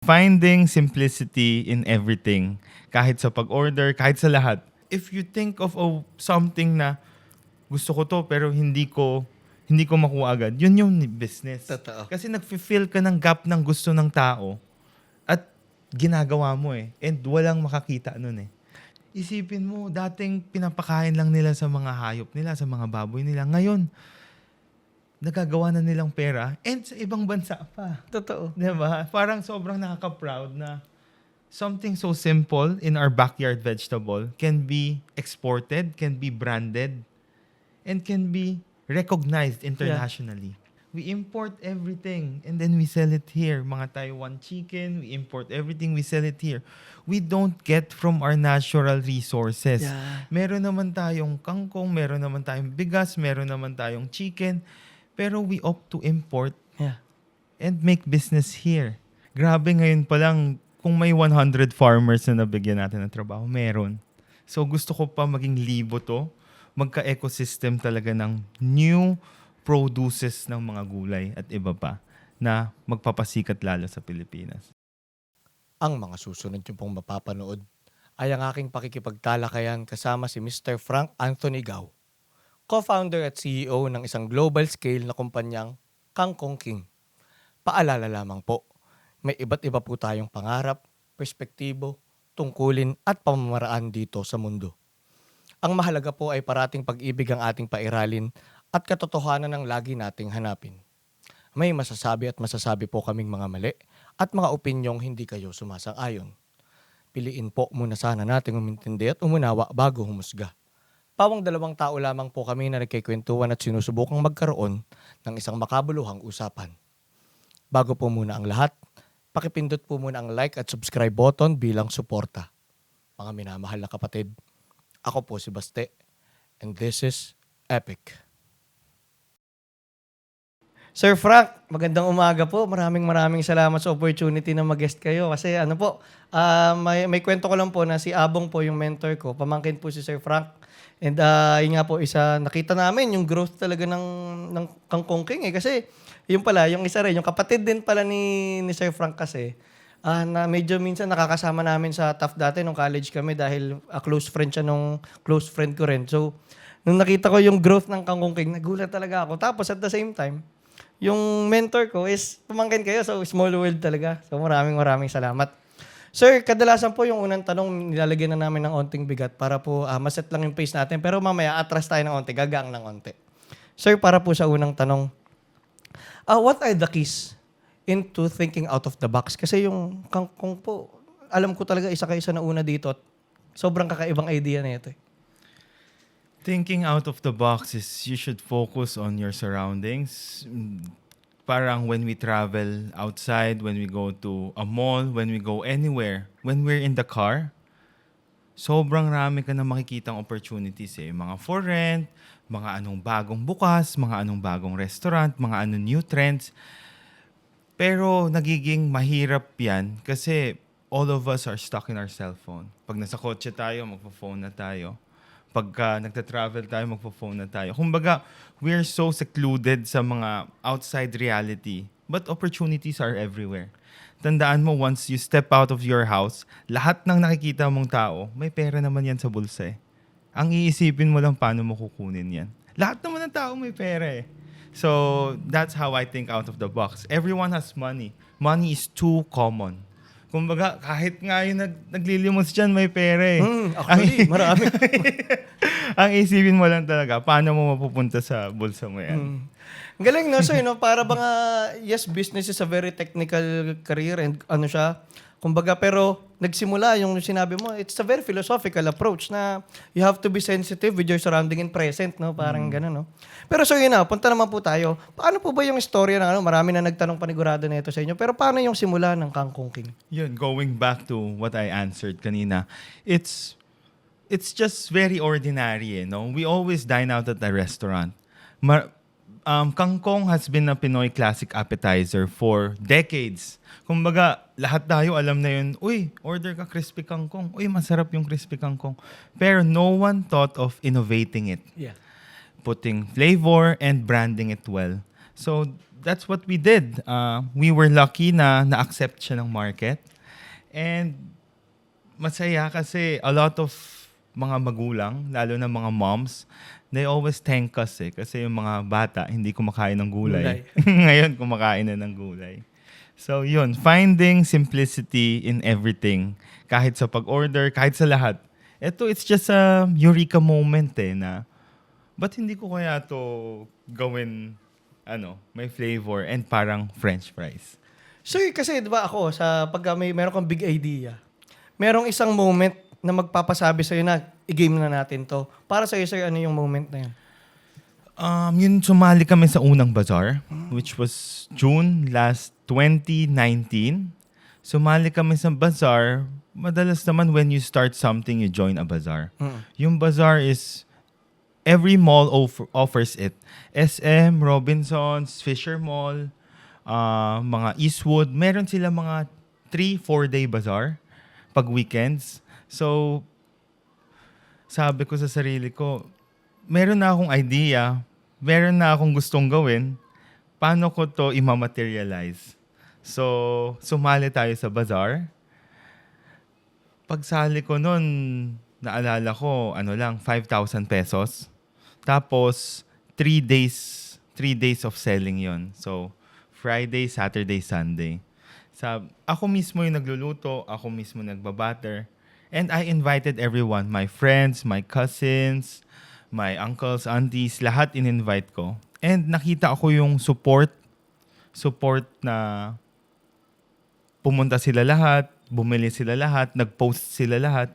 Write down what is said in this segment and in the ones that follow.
Finding simplicity in everything. Kahit sa pag-order, kahit sa lahat. If you think of something na gusto ko to pero hindi ko makuha agad, yun yung business. Totoo. Kasi nag-fill ka ng gap ng gusto ng tao at ginagawa mo eh. And walang makakita nun eh. Isipin mo, dating pinapakain lang nila sa mga hayop nila, sa mga baboy nila. Ngayon, nagagawa na nilang pera and sa ibang bansa pa. Totoo. Diba? Parang sobrang nakaka-proud na something so simple in our backyard vegetable can be exported, can be branded, and can be recognized internationally. We import everything and then we sell it here. Mga Taiwan chicken, we import everything, we sell it here. We don't get from our natural resources. Yeah. Meron naman tayong kangkong, meron naman tayong bigas, meron naman tayong chicken, pero we opt to import Yeah. and make business here. Grabe, ngayon pa lang, kung may 100 farmers na nabigyan natin ng trabaho, meron. So gusto ko pa maging libo to, magka-ecosystem talaga ng new produces ng mga gulay at iba pa na magpapasikat lalo sa Pilipinas. Ang mga susunod nyo pong mapapanood ay ang aking pakikipagtalakayan kasama si Mr. Frank Anthony Gao, co-founder at CEO ng isang global scale na kumpanyang Kangkong King. Paalala lamang po, may iba't iba po tayong pangarap, perspektibo, tungkulin at pamamaraan dito sa mundo. Ang mahalaga po ay parating pag-ibig ang ating pairalin at katotohanan ang lagi nating hanapin. May masasabi at masasabi po kaming mga mali at mga opinyong hindi kayo sumasang-ayon. Piliin po muna sana nating umintindi at umunawa bago humusga. Pawang 2 tao lamang po kami na nagkikwentuhan at sinusubukang magkaroon ng isang makabuluhang usapan. Bago po muna ang lahat, pakipindot po muna ang like at subscribe button bilang suporta. Mga minamahal na kapatid, ako po si Baste, and this is Epic. Sir Frank, magandang umaga po. Maraming salamat sa opportunity na mag-guest kayo. Kasi ano po, may kwento ko lang po na si Abong po yung mentor ko. Pamangkin po si Sir Frank. And yun nga po, nakita namin yung growth talaga ng Kangkong King eh. Kasi yung pala, yung isa rin, yung kapatid din pala ni Sir Frank kasi, na medyo minsan nakakasama namin sa TAF dati nung college kami dahil close friend siya nung close friend ko rin. So, nung nakita ko yung growth ng Kangkong King, nagulat talaga ako. Tapos at the same time, yung mentor ko is pamangkin kayo, so small world talaga. So maraming salamat. Sir, kadalasan po yung unang tanong, nilalagyan na namin ng onting bigat para po maset lang yung pace natin. Pero mamaya, atras tayo ng onti, gagang ng onti. Sir, para po sa unang tanong, what are the keys into thinking out of the box? Kasi yung Kangkong po, alam ko talaga isa kayo sa nauna dito at sobrang kakaibang idea na ito eh. Thinking out of the box is you should focus on your surroundings. Parang when we travel outside, when we go to a mall, when we go anywhere, when we're in the car, sobrang rami ka na makikitang opportunities eh. Mga for rent, mga anong bagong bukas, mga anong bagong restaurant, mga anong new trends. Pero nagiging mahirap yan kasi all of us are stuck in our cellphone. Pag nasa kotse tayo, magpo-phone na tayo. Pagka nagta-travel tayo, magpo-phone na tayo. Kumbaga, we're so secluded sa mga outside reality. But opportunities are everywhere. Tandaan mo, once you step out of your house, lahat ng nakikita mong tao, may pera naman yan sa bulsa eh. Ang iisipin mo lang paano mo kukunin yan. Lahat naman ng tao may pera eh. So, that's how I think out of the box. Everyone has money. Money is too common. Kumbaga, kahit nga yung naglilimos dyan, may pera eh. Actually, marami. Ang isipin mo lang talaga, paano mo mapupunta sa bulsa mo yan? Ang galing no, so para bang yes, business is a very technical career and ano siya, kumbaga pero nagsimula yung sinabi mo, it's a very philosophical approach na you have to be sensitive with your surrounding and present, no? Parang gano'n, no? Pero so yun na, punta naman po tayo. Paano po ba yung istorya ng marami na nagtanong panigurado na ito sa inyo, pero paano yung simula ng Kangkong King? Yun, going back to what I answered kanina, it's just very ordinary, eh, no? We always dine out at a restaurant. Kangkong has been a Pinoy classic appetizer for decades. Kumbaga, lahat tayo alam na yun, uy, order ka crispy kangkong. Uy, masarap yung crispy kangkong. Pero no one thought of innovating it. Yeah. Putting flavor and branding it well. So that's what we did. We were lucky na na-accept siya ng market. And masaya kasi a lot of mga magulang, lalo na mga moms, they always thank us kasi yung mga bata hindi kumakain ng gulay. Ngayon kumakain na ng gulay. So yun, finding simplicity in everything. Kahit sa pag-order, kahit sa lahat. It's just a eureka moment na ba't hindi ko kaya to gawin may flavor and parang french fries. Sir, kasi di ba ako, pag meron kang big idea, merong isang moment na magpapasabi sa'yo na i-game na natin to. Para sa'yo, sir, ano yung moment na yun? Yun, sumali kami sa unang bazaar, which was June last 2019. Sumali kami sa bazaar. Madalas naman when you start something, you join a bazaar. Yung bazaar is, every mall offers it. SM, Robinsons, Fisher Mall, mga Eastwood. Meron sila mga 3-4 day bazaar pag weekends. So, sabi ko sa sarili ko, meron na akong idea, meron na akong gustong gawin, paano ko to imamaterialize? So, sumali tayo sa bazaar. Pagsali ko nun, naalala ko, 5,000 pesos. Tapos, 3 days of selling yon. So, Friday, Saturday, Sunday. Ako mismo yung nagluluto, ako mismo nagbabatter. And I invited everyone, my friends, my cousins, my uncles, aunties, lahat in-invite ko. And nakita ako yung support na pumunta sila lahat, bumili sila lahat, nag-post sila lahat.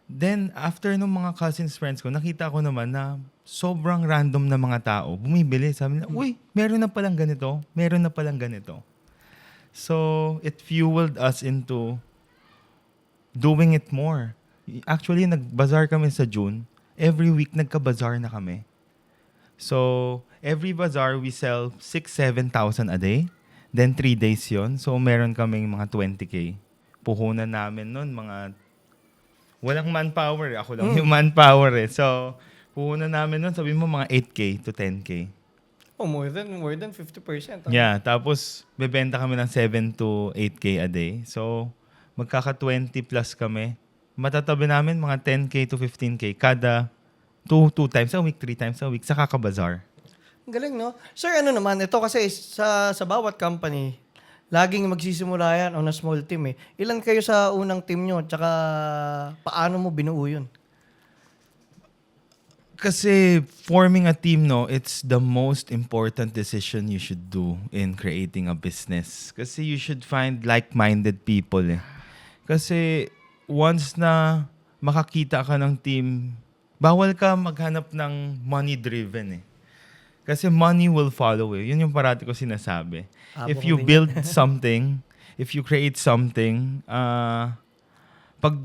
Then, after nung mga cousins, friends ko, nakita ko naman na sobrang random na mga tao. Bumibili, sabi nila, uy, meron na palang ganito, meron na palang ganito. So, it fueled us into doing it more. Actually, nag-bazaar kami sa June. Every week, nagka-bazaar na kami. So, every bazaar, we sell 6,000-7,000 a day. Then, 3 days yon. So, meron kaming mga 20K. Puhunan namin nun, walang manpower. Ako lang yung manpower . So, puhunan namin nun, sabi mo, mga 8K to 10K. Oh, more than 50%. Yeah, tapos, bebenta kami ng 7 to 8K a day. So, magkaka-20 plus kami. Matatabi namin mga 10K to 15K kada 2 times a week, 3 times a week sa kaka-bazaar. Galing, no? Sir, ano naman, ito kasi sa bawat company, laging magsisimula yan on a small team . Ilan kayo sa unang team nyo? Tsaka paano mo binuo yun? Kasi forming a team, it's the most important decision you should do in creating a business. Kasi you should find like-minded people . Kasi once na makakita ka ng team, bawal ka maghanap ng money-driven . Kasi money will follow . Yun yung parati ko sinasabi. If you build something, if you create something, pag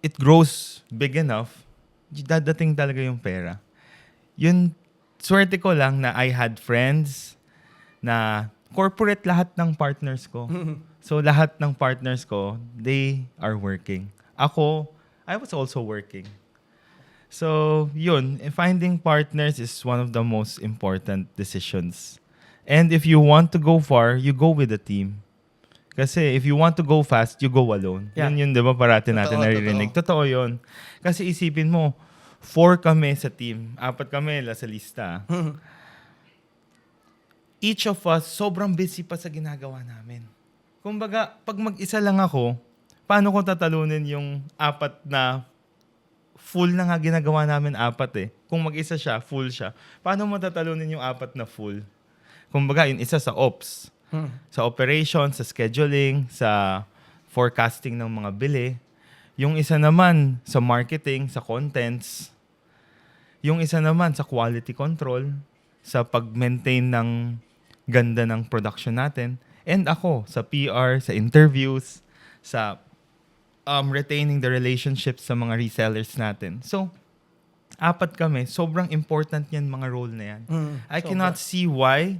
it grows big enough, dadating talaga yung pera. Yun, swerte ko lang na I had friends na corporate lahat ng partners ko. So lahat ng partners ko, they are working. Ako, I was also working. So, yun, finding partners is one of the most important decisions. And if you want to go far, you go with a team. Kasi if you want to go fast, you go alone. Yeah. Yun, di ba, parati natin naririnig. Totoo yun. Kasi isipin mo, 4 kami sa team, 4 kami sa lista. Each of us, sobrang busy pa sa ginagawa namin. Kumbaga, pag mag-isa lang ako, paano ko tatalunin yung 4 na full na nga ginagawa namin 4 . Kung mag-isa siya, full siya. Paano mo tatalunin yung 4 na full? Kumbaga, yung isa sa ops, sa operations, sa scheduling, sa forecasting ng mga bili. Yung isa naman sa marketing, sa contents. Yung isa naman sa quality control, sa pag-maintain ng ganda ng production natin. And ako, sa PR, sa interviews, sa retaining the relationships sa mga resellers natin. So, 4 kami. Sobrang important yan mga role na yan. I cannot see why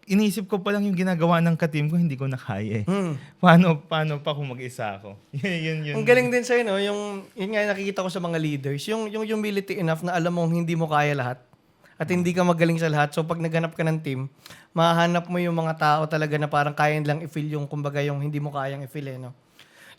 iniisip ko pa lang yung ginagawa ng ka-team ko, hindi ko na kaya . Paano pa kung mag-isa ako? yun. Ang galing din sa'yo, no? Yun nga nakikita ko sa mga leaders, yung humility enough na alam mong hindi mo kaya lahat. at hindi ka magaling sa lahat. So pag naghanap ka ng team, mahanap mo yung mga tao talaga na parang kaya lang i-fill yung kumbaga yung hindi mo kayang i-fill no.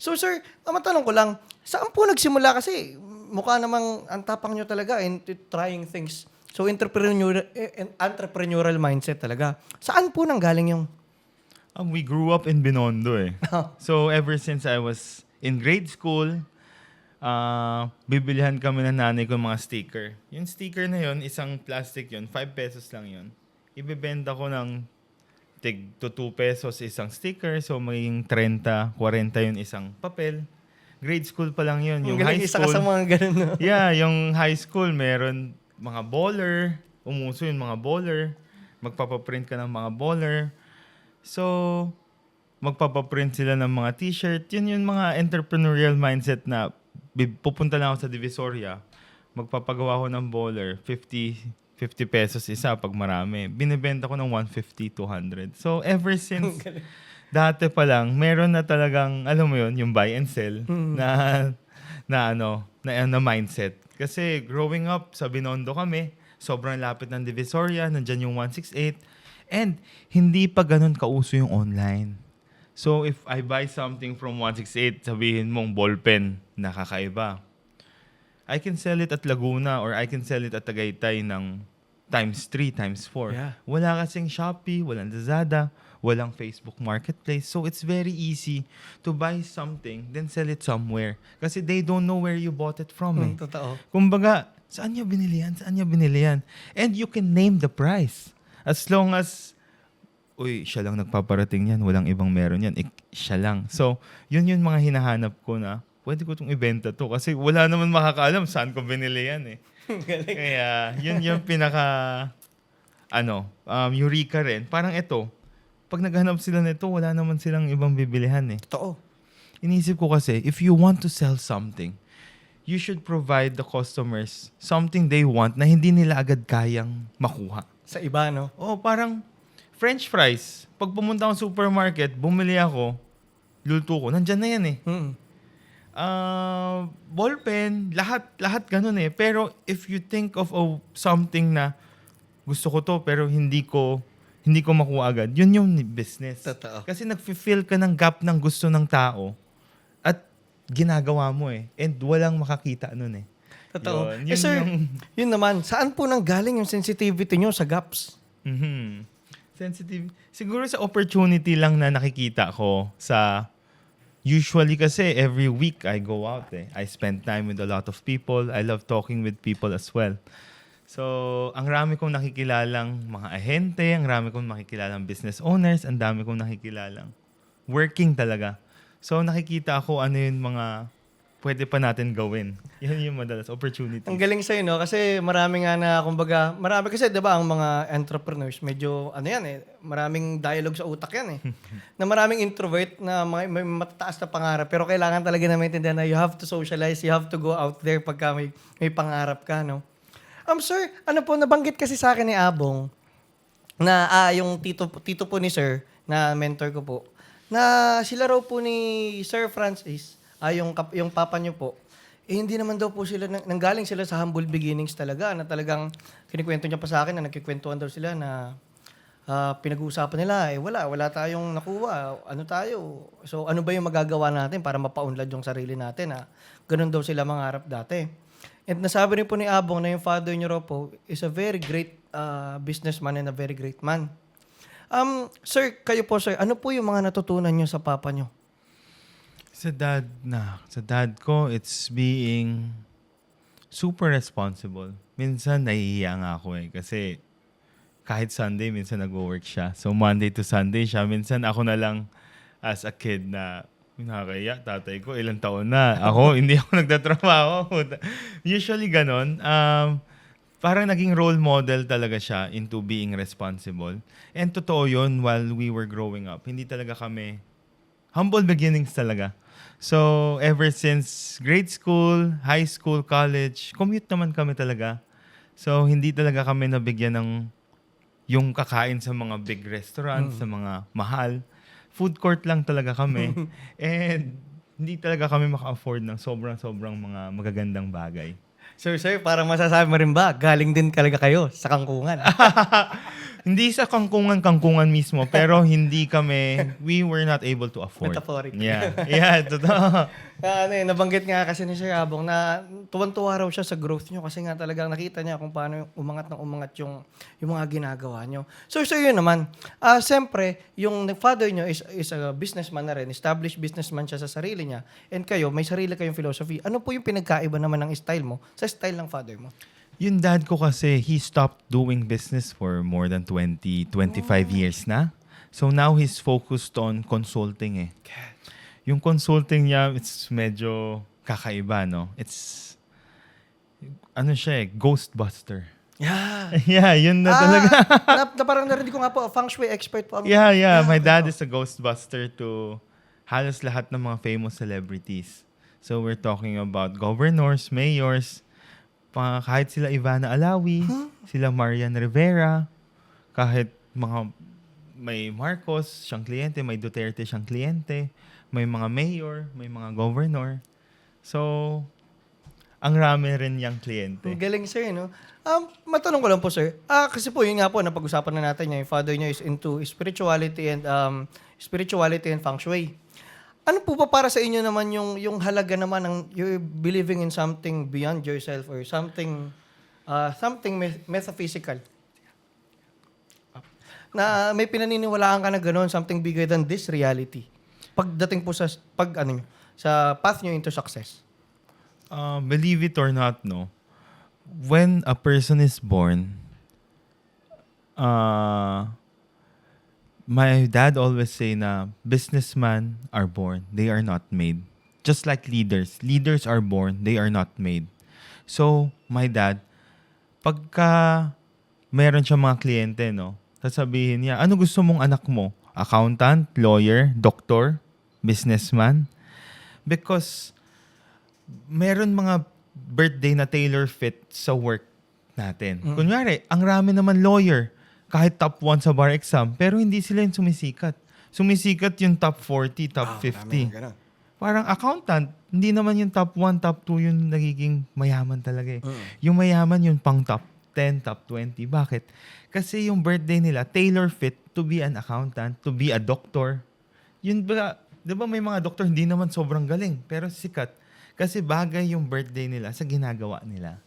So sir, matanong ko lang, saan po nagsimula kasi mukha namang ang tapang nyo talaga in trying things. So entrepreneurial mindset talaga. Saan po nanggaling yung We grew up in Binondo eh. So ever since I was in grade school, bibilihan kami ng nanay ko ng mga sticker. Yung sticker na yun, isang plastic yun, 5 pesos lang yun. Ibebenta ko ng tig to 2 pesos isang sticker, so magiging 30, 40 yun isang papel. Grade school pa lang yun. Yung high isa ka sa school, mga ganun, no? yeah, yung high school, meron mga baller, umuso yung mga baller, magpapaprint ka ng mga baller. So, magpapaprint sila ng mga t-shirt. Yun yung mga entrepreneurial mindset na pupunta lang ako sa Divisoria, magpapagawa ko ng baller, 50 pesos isa pag marami. Binibenta ko ng 150, 200. So, ever since dati pa lang, meron na talagang, alam mo yun, yung buy and sell na mindset. Kasi growing up, sa Binondo kami, sobrang lapit ng Divisoria, nandyan yung 168. And hindi pa ganun kauso yung online. So if I buy something from 168, sabihin mong ballpen, nakakaiba. I can sell it at Laguna or I can sell it at Tagaytay ng times 3, times 4. Yeah. Wala kasing Shopee, walang Lazada, walang Facebook Marketplace. So it's very easy to buy something, then sell it somewhere. Kasi they don't know where you bought it from eh. Totoo. Kumbaga, saan niya binili yan? Saan niya binili yan? And you can name the price. As long as, uy, siya lang nagpaparating yan, walang ibang meron yan, siya lang. So, yun yung mga hinahanap ko na, pwede ko itong ibenta to. Kasi wala naman makakaalam saan ko binili yan eh. Kaya, yun yung eureka rin. Parang ito, pag naghanap sila nito, wala naman silang ibang bibilihan eh. Totoo. Inisip ko kasi, if you want to sell something, you should provide the customers something they want na hindi nila agad kayang makuha. Sa iba, no? Oh, parang French fries. Pag pumunta akong supermarket, bumili ako, luto ko, nandyan na yan eh. Ballpen, lahat ganun eh. Pero if you think of something na gusto ko to pero hindi ko makuha agad, yun yung business. Totoo. Kasi nag-fill ka ng gap ng gusto ng tao at ginagawa mo eh. And walang makakita nun eh. Totoo. Yun Sir, yung- yun naman, saan po nanggaling yung sensitivity nyo sa gaps? Sensitive. Siguro sa opportunity lang na nakikita ko sa... Usually kasi every week I go out eh. I spend time with a lot of people. I love talking with people as well. So, ang rami kong nakikilalang mga ahente, ang rami kong nakikilalang business owners, ang dami kong nakikilalang working talaga. So, nakikita ako ano yung mga pwede pa natin gawin. Yan yung madalas opportunity. Ang galing sa'yo, no? Kasi marami nga na, kumbaga, marami kasi, di ba, ang mga entrepreneurs, medyo, maraming dialogue sa utak yan eh. Na maraming introvert na may matataas na pangarap, pero kailangan talaga na maintindihan na you have to socialize, you have to go out there pagka may pangarap ka, no? Sir, ano po, nabanggit kasi sa akin ni Abong, na yung tito po ni Sir, na mentor ko po, na sila raw po ni Sir Francis, yung papa niyo po, hindi naman daw po sila, nanggaling sila sa humble beginnings talaga, na talagang kinikwento niya pa sa akin na nagkikwentuhan daw sila na pinag-uusapan nila, wala tayong nakuha, ano tayo? So ano ba yung magagawa natin para mapaunlad yung sarili natin na ganun daw sila mangarap dati. And nasabi rin po ni Abong na yung father niyo raw po is a very great businessman and a very great man. Sir, kayo po sir, ano po yung mga natutunan niyo sa papa niyo? Sa dad ko, it's being super responsible. Minsan, nahihiya nga ako eh. Kasi kahit Sunday, minsan nag-work siya. So, Monday to Sunday siya. Minsan, ako na lang as a kid na nakakaya, tatay ko, ilang taon na. Ako, hindi ako nagtatrabaho. Usually, ganon. Parang naging role model talaga siya into being responsible. And totoo yun while we were growing up. Hindi talaga kami humble beginnings talaga. So, ever since grade school, high school, college, commute naman kami talaga. So, hindi talaga kami nabigyan ng yung kakain sa mga big restaurants, sa mga mahal. Food court lang talaga kami. And hindi talaga kami maka-afford ng sobrang mga magagandang bagay. Sir, parang masasabi mo rin ba, galing din talaga kayo sa kangkungan? Hindi sa kangkungan mismo, pero we were not able to afford. Metaphoric. Yeah, totoo. Nabanggit nga kasi ni Sir Abong na tuwan-tuwa raw siya sa growth nyo kasi nga talagang nakita niya kung paano umangat yung mga ginagawa nyo. So, sir, yun naman. Siyempre, yung father nyo is a businessman na rin. Established businessman siya sa sarili niya. And kayo, may sarili kayong philosophy. Ano po yung pinagkaiba naman ng style mo sa style ng father mo? Yung dad ko kasi, he stopped doing business for more than 25 years na. So now he's focused on consulting eh. Yung consulting niya, it's medyo kakaiba, no? It's, siya eh, Ghostbuster. Yeah. Yeah, yun na talaga. Parang narinig ko nga po, feng shui expert po. Yeah. My dad is a Ghostbuster to halos lahat ng mga famous celebrities. So we're talking about governors, mayors, kahit sila Ivana Alawi, sila Marian Rivera, kahit may Marcos siyang kliyente, may Duterte siyang kliyente, may mga mayor, may mga governor. So, ang rami rin yung kliyente. Galing, sir, no? Matanong ko lang po, sir. Kasi po, yun nga po, napag-usapan na natin yung father niya is into spirituality and feng shui. Ano po pa para sa inyo naman yung halaga naman ng you're believing in something beyond yourself or something metaphysical? Na may pinaniniwalaan ka na gano'n, something bigger than this reality. Pagdating po sa path nyo into success. Believe it or not, no? When a person is born, my dad always say na businessmen are born, they are not made. Just like leaders. Leaders are born, they are not made. So, my dad, pagka meron siya mga kliyente, no? Sasabihin niya, ano gusto mong anak mo? Accountant, lawyer, doctor, businessman? Because meron mga birthday na tailor fit sa work natin. Kunyari, ang rami naman lawyer, kahit top 1 sa bar exam, pero hindi sila yung sumisikat. Sumisikat yung top 40, top 50. Parang accountant, hindi naman yung top 1, top 2 yung nagiging mayaman talaga eh. Yung mayaman yung pang top 10, top 20. Bakit? Kasi yung birthday nila, tailor fit to be an accountant, to be a doctor. Yun ba, di ba may mga doktor hindi naman sobrang galing, pero sikat. Kasi bagay yung birthday nila sa ginagawa nila.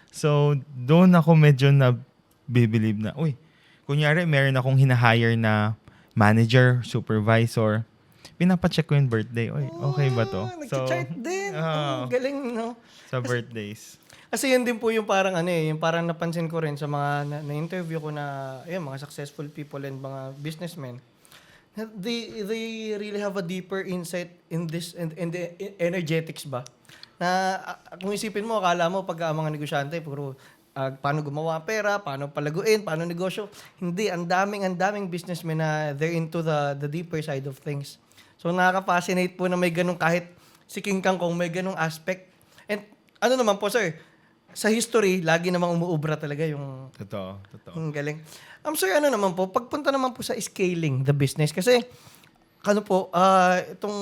So, doon ako medyo na-believe na, kunyari, meron akong hinahire na manager, supervisor, pinapacheck ko yung birthday. Okay ba to? Nag-chart din. Galing, no? Sa birthdays. Kasi yun din po yung parang yung parang napansin ko rin sa mga na-interview ko na mga successful people and mga businessmen. They really have a deeper insight in this and the energetics ba? Na kung isipin mo, akala mo pag mga negosyante, puro paano gumawa pera, paano palaguin, paano negosyo. Hindi, ang daming businessmen na they're into the deeper side of things. So nakaka-fascinate po na may ganung kahit si King Kang Kong may ganung aspect. And ano naman po, sir, sa history, lagi namang umuubra talaga yung... Totoo. Galing. Sir, ano naman po, pagpunta naman po sa scaling the business, kasi itong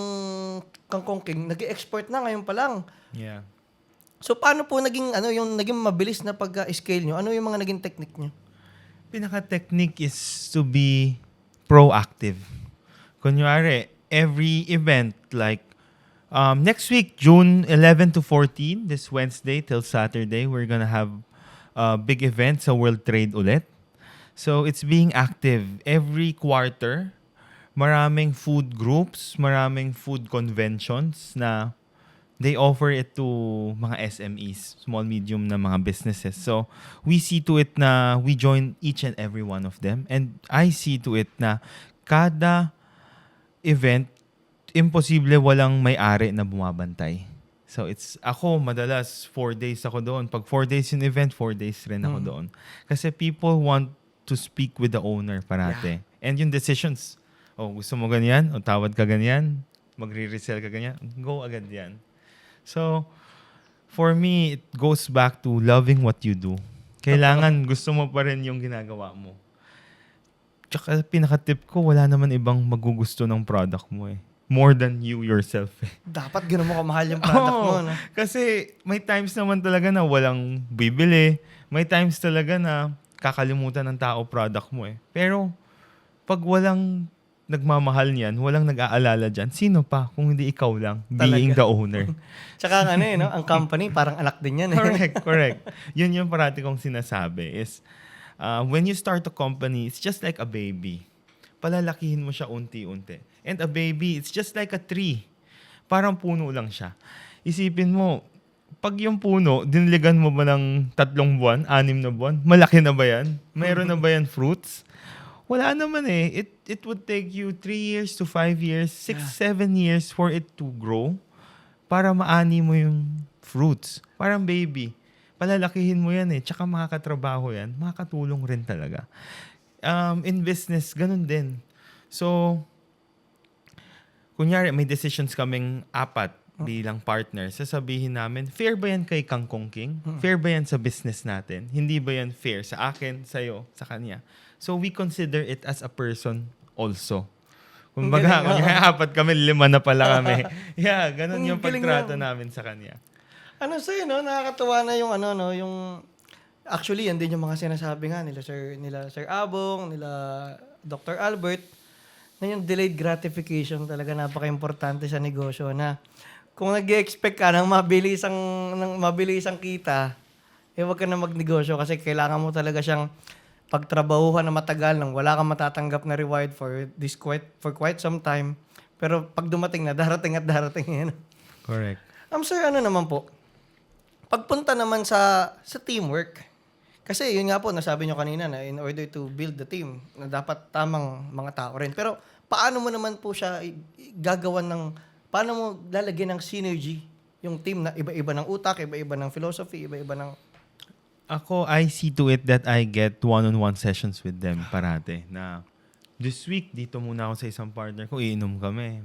Kang Kong King, nag-export na ngayon pa lang. Yeah. So, paano po naging mabilis na pag-scale nyo? Ano yung mga naging technique nyo? Pinaka-technique is to be proactive. Kunyari, every event, like next week, June 11 to 14, this Wednesday till Saturday, we're gonna have a big event sa World Trade ulit. So, it's being active. Every quarter, maraming food groups, maraming food conventions na they offer it to mga SMEs, small, medium na mga businesses. So, we see to it na we join each and every one of them. And I see to it na kada event, imposible walang may-ari na bumabantay. So, ako, madalas, 4 days ako doon. Pag 4 days yung event, 4 days rin ako doon. Kasi people want to speak with the owner parate. Yeah. And yung decisions, gusto mo ganyan? O tawad ka ganyan? Magre-resell ka ganyan? Go agad yan. So, for me, it goes back to loving what you do. Kailangan gusto mo pa rin yung ginagawa mo. Tsaka pinaka-tip ko, wala naman ibang magugusto ng product mo eh. more than you yourself. Dapat ganun mo kamahal yung product mo, Oo. no? Kasi may times naman talaga na walang bibili. May times talaga na kakalimutan ng tao product mo eh. Pero pag walang nagmamahal niyan, walang nag-aalala dyan, sino pa kung hindi ikaw lang being the owner? Tsaka ang no? Ang company, parang anak din yan. Correct. Yun yung parati kong sinasabi is when you start a company, it's just like a baby. Palalakihin mo siya unti-unti. And a baby, it's just like a tree. Parang puno lang siya. Isipin mo, pag yung puno, diniligan mo ba ng 3 buwan, 6 na buwan, malaki na ba yan? Mayroon na ba yan fruits? Wala naman eh. It would take you 3 years to 5 years, 6, 7 years for it to grow para maani mo yung fruits. Parang baby. Palalakihin mo yan eh. Tsaka makakatrabaho yan. Makakatulong rin talaga. In business, ganun din. So, kunyari, may decisions kaming 4 bilang partner. Sasabihin namin, fair ba yan kay Kangkong King? Fair ba yan sa business natin? Hindi ba yan fair sa akin, sa'yo, sa kanya? So, we consider it as a person also. Kung baga, kunyari 4 kami, 5 na pala kami. Yeah, ganun yung Galing pagtrato yan. namin sa kanya. Ano sa'yo, no? Nakakatuwa na yung yung... Actually, yan din yung mga sinasabi nga nila Sir Abong, nila Dr. Albert, na yung delayed gratification talaga napaka-importante sa negosyo na kung nag-expect ka ng mabilisang kita, huwag ka na magnegosyo kasi kailangan mo talaga siyang pagtrabahuhan na matagal nang wala kang matatanggap na reward for quite some time. Pero pag dumating na, darating at darating yan. Correct. Sir, ano naman po? Pagpunta naman sa teamwork, kasi yun nga po, nasabi nyo kanina na in order to build the team, na dapat tamang mga tao rin. Pero paano mo naman po siya gagawan paano mo lalagyan ng synergy yung team na iba-iba ng utak, iba-iba ng philosophy, iba-iba ng... Ako, I see to it that I get one-on-one sessions with them parate. Na this week, dito muna ako sa isang partner ko, iinom kami,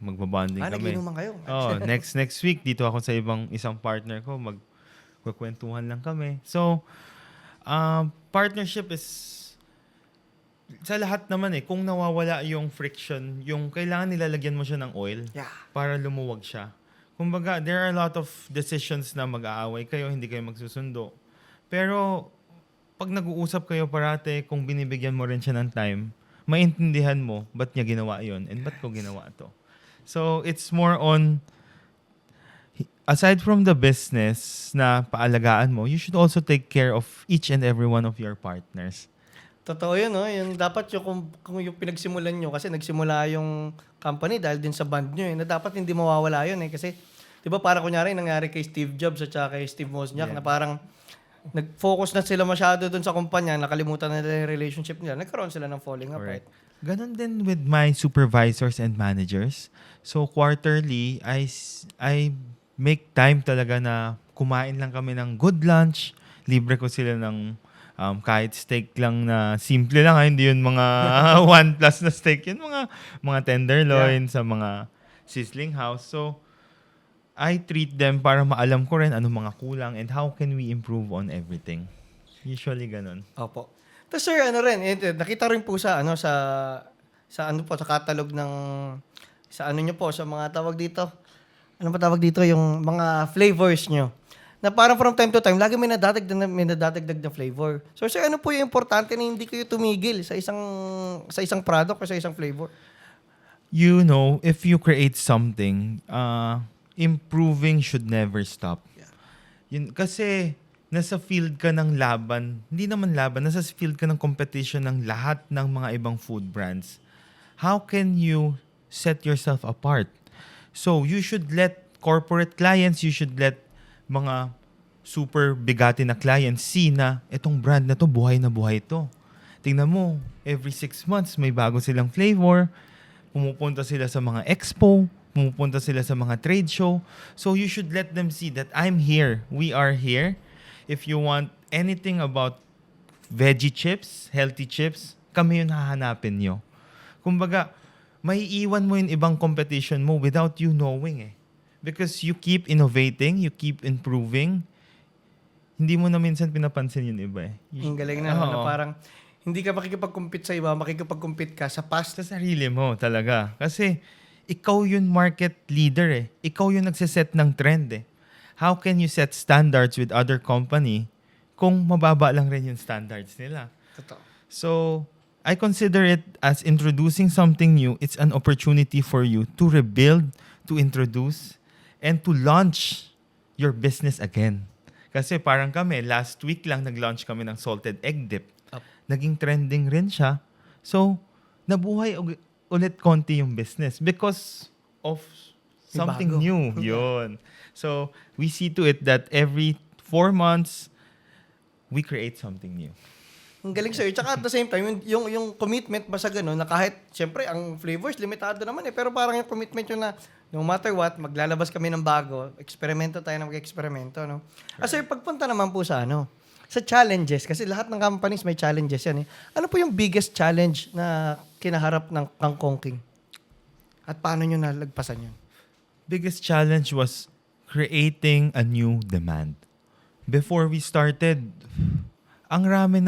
magbabanding kami. Nag-inuman kayo? Next week, dito ako sa isang partner ko, magkukwentuhan lang kami. So, partnership is sa lahat naman eh. Kung nawawala yung friction, yung kailangan nilalagyan mo siya ng oil para lumuwag siya. Kumbaga, there are a lot of decisions na mag-aaway kayo, hindi kayo magsusundo. Pero, pag nag-uusap kayo parate, kung binibigyan mo rin siya ng time, maintindihan mo, ba't niya ginawa yon and ba't ko ginawa to. So, it's more on, aside from the business na paalagaan mo, you should also take care of each and every one of your partners. Totoo yun, no? Yung dapat kung yung pinagsimulan nyo, kasi nagsimula yung company dahil din sa band nyo, na dapat hindi mawawala yun eh. Kasi, di ba parang kunyari, nangyari kay Steve Jobs at saka kay Steve Wozniak na parang nag-focus na sila masyado dun sa kumpanya, nakalimutan na nila yung relationship nila, nagkaroon sila ng falling apart. Ganon din with my supervisors and managers. So, quarterly, I make time talaga na kumain lang kami ng good lunch. Libre ko sila ng kahit steak lang na simple lang. Hindi yun mga 1+ na steak. Yun mga tenderloin sa mga sizzling house. So, I treat them para maalam ko rin anong mga kulang and how can we improve on everything. Usually ganon. Opo. Tapos sir, nakita rin po sa sa catalog ng sa nyo po, sa mga tawag dito. Ano ba tawag dito? Yung mga flavors nyo. Na parang from time to time, lagi may nadadagdag na flavor. So sir, ano po yung importante na hindi kayo tumigil sa isang product o sa isang flavor? You know, if you create something, improving should never stop. Yun, kasi nasa field ka ng laban, hindi naman laban, nasa field ka ng competition ng lahat ng mga ibang food brands. How can you set yourself apart? So, you should let corporate clients, you should let mga super bigati na clients see na itong brand na to, buhay na buhay to. Tingnan mo, every 6 months may bago silang flavor, pumupunta sila sa mga expo, pumupunta sila sa mga trade show. So you should let them see that I'm here. We are here. If you want anything about veggie chips, healthy chips, kami yung hahanapin nyo. Kumbaga, may iwan mo yung ibang competition mo without you knowing eh. Because you keep innovating, you keep improving. Hindi mo na minsan pinapansin yung iba eh. Ang galing na, na parang hindi ka makikipag-compete sa iba, makikipag-compete ka sa past. Sa sarili mo talaga. Kasi ikaw yung market leader eh. Ikaw yung nagsiset ng trend eh. How can you set standards with other company kung mababa lang rin yung standards nila? Totoo. So, I consider it as introducing something new. It's an opportunity for you to rebuild, to introduce, and to launch your business again. Kasi parang kami, last week lang nag-launch kami ng salted egg dip. Up. Naging trending rin siya. So, nabuhay ulit konti yung business because of May something bago. new. Yun. So, we see to it that every 4 months, we create something new. Ang galing sir. Tsaka at the same time, yung commitment ba sa ganun, na kahit, syempre, ang flavors, limitado naman eh. Pero parang yung commitment yun na, no matter what, maglalabas kami ng bago, eksperimento tayo ng mag-eksperimento, no? Sir, pagpunta naman po sa sa challenges, kasi lahat ng companies may challenges yan eh. Ano po yung biggest challenge na kinaharap ng Kangkong King? At paano nyo nalagpasan yun? Biggest challenge was creating a new demand. Before we started, ang rami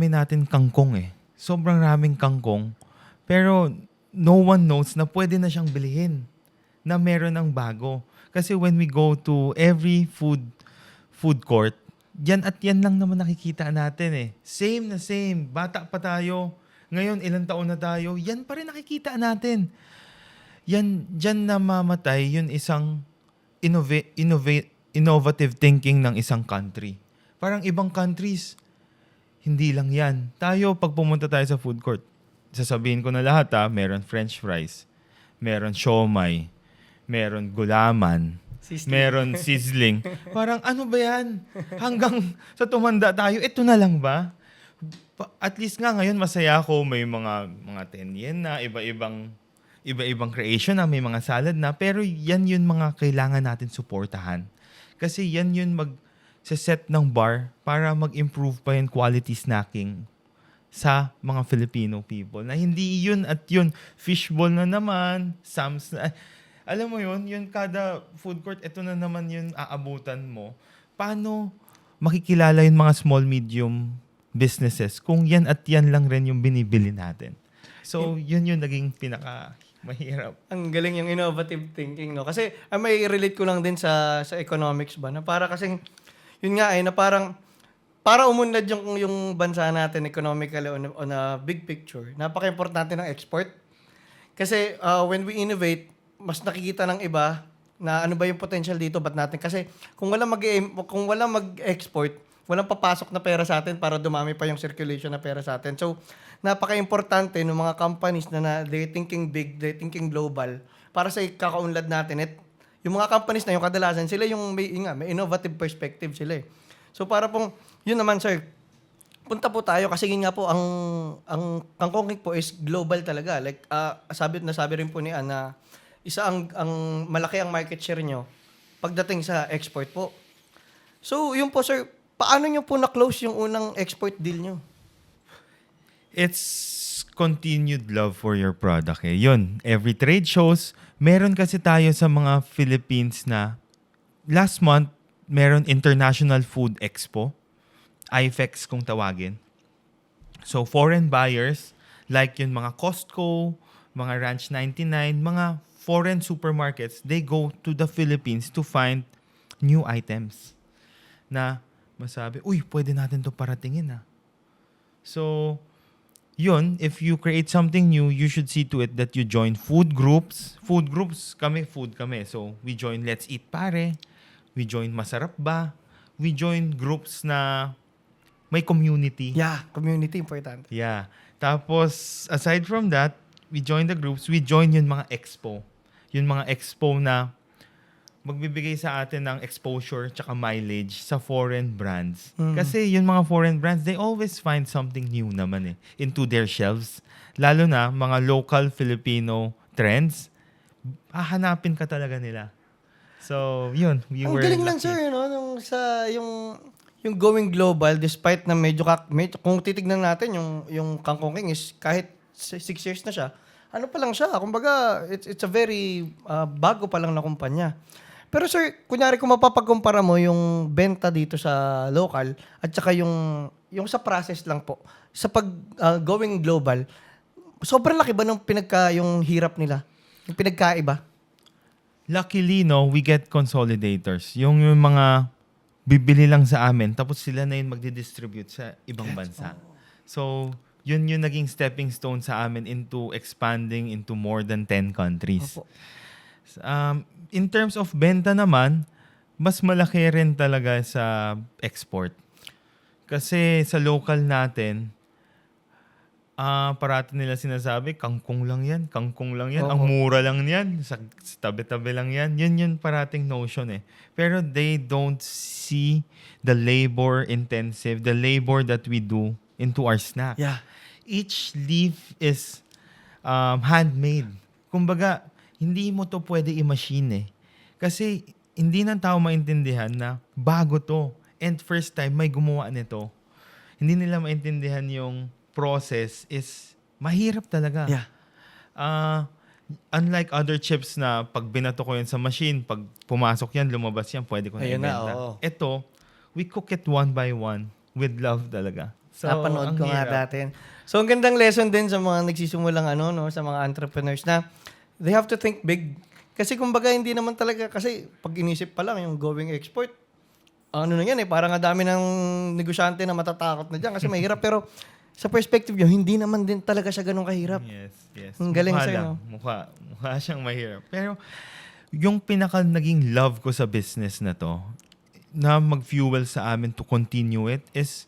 natin kangkong eh. Sobrang raming kangkong. Pero no one knows na pwede na siyang bilihin. Na meron ng bago. Kasi when we go to every food court, yan at yan lang naman nakikita natin eh. Same na same. Bata pa tayo. Ngayon, ilang taon na tayo. Yan pa rin nakikita natin. Diyan namamatay yung isang innovative thinking ng isang country. Parang ibang countries, hindi lang yan. Tayo, pag pumunta tayo sa food court, sasabihin ko na lahat meron french fries, meron siomai, meron gulaman, meron sizzling. Parang ano ba yan? Hanggang sa tumanda tayo, ito na lang ba? At least nga ngayon masaya ako, may mga 10 yen na, iba-ibang creation na, may mga salad na, pero yan yun mga kailangan natin suportahan. Kasi yan yun set ng bar para mag-improve pa yung quality snacking sa mga Filipino people. Na hindi yun at yun, fishball na naman, Sam's na, alam mo yun, yung kada food court, ito na naman yung aabutan mo. Paano makikilala yung mga small, medium businesses kung yan at yan lang rin yung binibili natin? So, yun yung naging mahirap. Ang galing yung innovative thinking, no? Kasi may relate ko lang din sa economics ba, na para kasing, yun nga na parang, para umunlad yung bansa natin economically on a big picture, napaka-importante ng export. Kasi when we innovate, mas nakikita ng iba na ano ba yung potential dito, ba't natin? Kasi kung walang mag-export, walang papasok na pera sa atin para dumami pa yung circulation na pera sa atin. So, napaka-importante ng mga companies na they're thinking big, they're thinking global, para sa kakaunlad natin. Yung mga companies na yung kadalasan, sila yung may innovative perspective sila eh. So, para pong, yun naman sir, punta po tayo kasi yun nga po, ang Kangkong King po is global talaga. Like, sabi rin po ni Ann na isa ang malaki ang market share nyo pagdating sa export po. So, yun po sir, paano nyo po na-close yung unang export deal nyo? It's continued love for your product eh. Yun, every trade shows, meron kasi tayo sa mga Philippines na last month, meron International Food Expo, IFEX kung tawagin. So, foreign buyers, like yung mga Costco, mga Ranch 99, mga foreign supermarkets, they go to the Philippines to find new items na masabi, uy, pwede natin to paratingin So, yun, if you create something new, you should see to it that you join food groups. Food groups, food kami. So, we join Let's Eat Pare. We join Masarap Ba. We join groups na may community. Yeah, community important. Yeah. Tapos, aside from that, we join the groups. We join yung mga expo. Yung mga expo na magbibigay sa atin ng exposure tsaka mileage sa foreign brands. Kasi yung mga foreign brands, they always find something new naman into their shelves. Lalo na mga local Filipino trends, hahanapin ka talaga nila. So, yun. Ang galing lang sir, yung going global, despite na medyo kung titignan natin, yung Kangkong King is kahit 6 years na siya, ano pa lang siya, kumbaga, it's a very bago pa lang na kumpanya. Pero sir, kunyari kung mapapagkumpara mo yung benta dito sa local at saka yung sa process lang po, sa going global, sobrang laki ba ng yung hirap nila? Yung pinagkaiba? Luckily, no, we get consolidators. Yung mga bibili lang sa amin, tapos sila na yung magdi-distribute sa ibang bansa. So, yun yung naging stepping stone sa amin into expanding into more than 10 countries. Opo. In terms of benta naman, mas malaki rin talaga sa export. Kasi sa local natin, parati nila sinasabi, kangkong lang yan. Oo. Ang mura lang yan. Sa tabi-tabi lang yan. Yun yung parating notion eh. Pero they don't see the labor intensive, the labor that we do into our snack. Yeah. Each leaf is handmade. Kumbaga, hindi mo to pwede i-machine eh. Kasi hindi ng tao maintindihan na bago to. And first time, may gumawa nito. Hindi nila maintindihan yung process is mahirap talaga. Yeah. Unlike other chips na pag binato ko yan sa machine, pag pumasok yan, lumabas yan, pwede ko na Ayun na, ibenta. oo. Ito, we cook it one by one with love talaga. So, Napanood ang ko nga hirap. dati. So, ang gandang lesson din sa mga nagsisimulang sa mga entrepreneurs na they have to think big. Kasi kumbaga, hindi naman talaga, kasi pag inisip pa lang yung going export, na yan parang ang dami ng negosyante na matatakot na dyan kasi mahirap. Pero sa perspective nyo, hindi naman din talaga siya ganun kahirap. Yes. Ang galing Mukha sa'yo, lang. no? Mukha siyang mahirap. Pero yung pinaka naging love ko sa business na to, na mag-fuel sa amin to continue it, is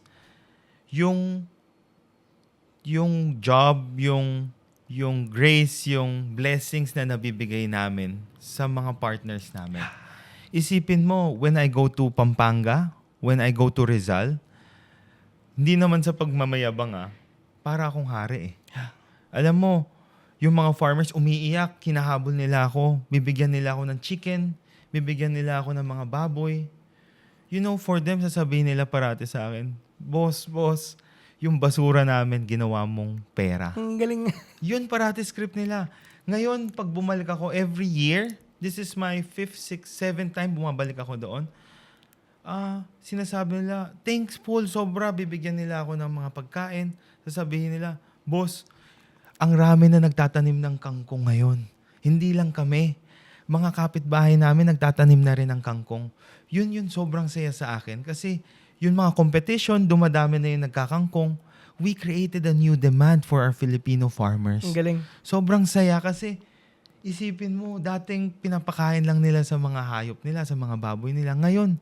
yung job, yung grace, yung blessings na nabibigay namin sa mga partners namin. Isipin mo, when I go to Pampanga, when I go to Rizal, hindi naman sa pagmamayabang para akong hari eh. Alam mo, yung mga farmers umiiyak, kinahabol nila ako, bibigyan nila ako ng chicken, bibigyan nila ako ng mga baboy. You know, for them, sasabihin nila parati sa akin, boss, yung basura namin, ginawa mong pera. Ang galing. Yun parati script nila. Ngayon, pag bumalik ako every year, this is my 5th, 6th, 7th time bumabalik ako doon. Sinasabi nila, thanks Paul, sobra. Bibigyan nila ako ng mga pagkain. Sasabihin nila, boss, ang rami na nagtatanim ng kangkong ngayon. Hindi lang kami. Mga kapitbahay namin nagtatanim na rin ng kangkong. Yun sobrang saya sa akin. Kasi yung mga competition, dumadami na yung nagkakangkong. We created a new demand for our Filipino farmers. Ang galing. Sobrang saya kasi isipin mo, dating pinapakain lang nila sa mga hayop nila, sa mga baboy nila. Ngayon,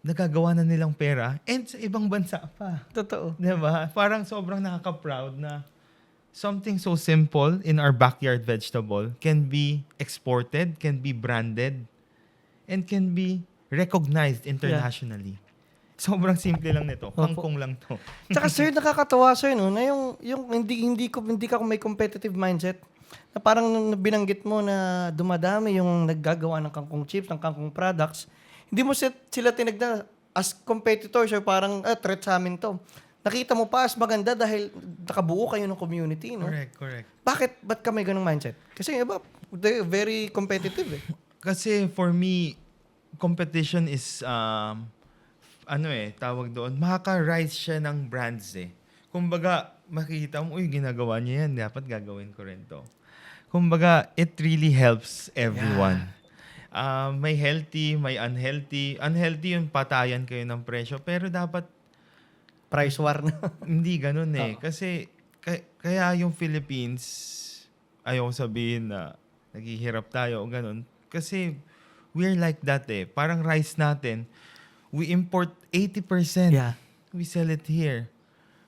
nagagawa na nilang pera and sa ibang bansa pa. Totoo. Diba? Parang sobrang nakaka-proud na something so simple in our backyard vegetable can be exported, can be branded, and can be recognized internationally. Sobrang simple lang nito. Kangkong lang to. Tsaka sir, nakakatawa sir, no, na yung hindi ka may competitive mindset. Na parang binanggit mo na dumadami yung naggagawa ng kangkong chips, ng kangkong products. Hindi mo sila tinagda as competitors or parang threat sa amin to. Nakita mo pa as maganda dahil nakabuo kayo ng community, no? Correct. Ba't ka may ganung mindset? Kasi iba, they're very competitive eh. Kasi for me, competition is tawag doon, makaka-rise siya ng brands eh. Kumbaga, makikita mo, ginagawa niya yan, dapat gagawin ko rin to. Kumbaga, it really helps everyone. May healthy, may unhealthy. Unhealthy yung patayan kayo ng presyo, pero dapat Price war na. hindi ganun eh. Kasi, kaya yung Philippines, ayaw sabihin na naghihirap tayo o ganun. Kasi, we're like that eh. Parang rice natin, we import 80%. Yeah. We sell it here.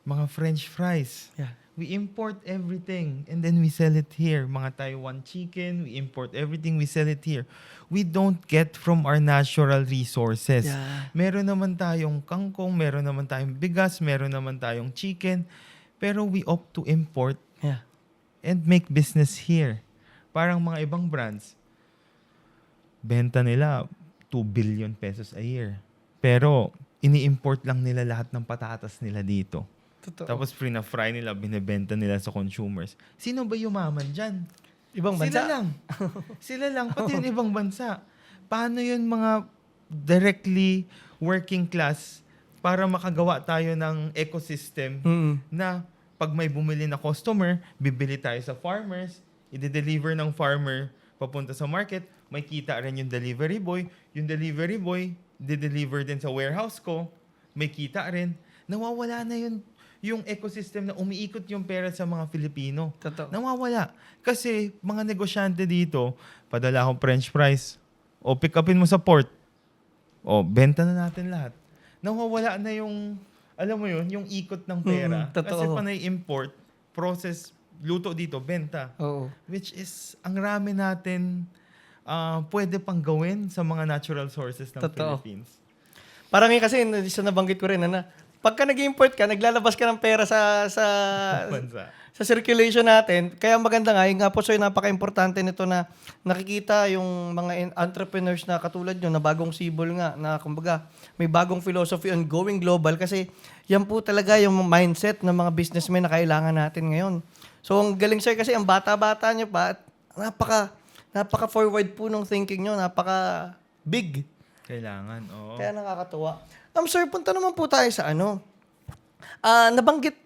Mga French fries. Yeah. We import everything and then we sell it here. Mga Taiwan chicken, we import everything, we sell it here. We don't get from our natural resources. Yeah. Meron naman tayong kangkong, meron naman tayong bigas, meron naman tayong chicken, pero we opt to import Yeah. and make business here. Parang mga ibang brands, benta nila 2 billion pesos a year. Pero ini-import lang nila lahat ng patatas nila dito. Totoo. Tapos free-na-fry nila, binibenta nila sa consumers. Sino ba yumaman dyan? Ibang bansa. Sila lang. Sila lang. Pati yung ibang bansa. Paano yun mga directly working class para makagawa tayo ng ecosystem Mm. na pag may bumili na customer, bibili tayo sa farmers, i-deliver ng farmer papunta sa market, may kita rin yung delivery boy. Yung delivery boy, di-deliver din sa warehouse ko, may kita rin. Nawawala na yung ecosystem na umiikot yung pera sa mga Filipino. Totoo. Nawawala. Kasi mga negosyante dito, padala akong French fries, o pick upin mo sa port, o benta na natin lahat. Nawawala na yung, alam mo yun, yung ikot ng pera. Totoo. Kasi panay import, process, luto dito, benta. Oo. Which is, ang rami natin pwede pang gawin sa mga natural sources ng Totoo. Philippines. Parang yun kasi, isa nabanggit ko rin, na pagka nag-import ka, naglalabas ka ng pera sa Bansa. sa circulation natin. Kaya maganda nga, yung nga po sir, napaka-importante nito na nakikita yung mga entrepreneurs na katulad nyo, na bagong sibol nga, na kumbaga, may bagong philosophy on going global kasi yan po talaga yung mindset ng mga businessmen na kailangan natin ngayon. So, ang galing sir kasi ang bata-bata nyo pa, at napaka-forward po ng thinking nyo, napaka-big. Kailangan, oo. Kaya nakakatuwa. Sir, punta naman po tayo sa ano. Nabanggit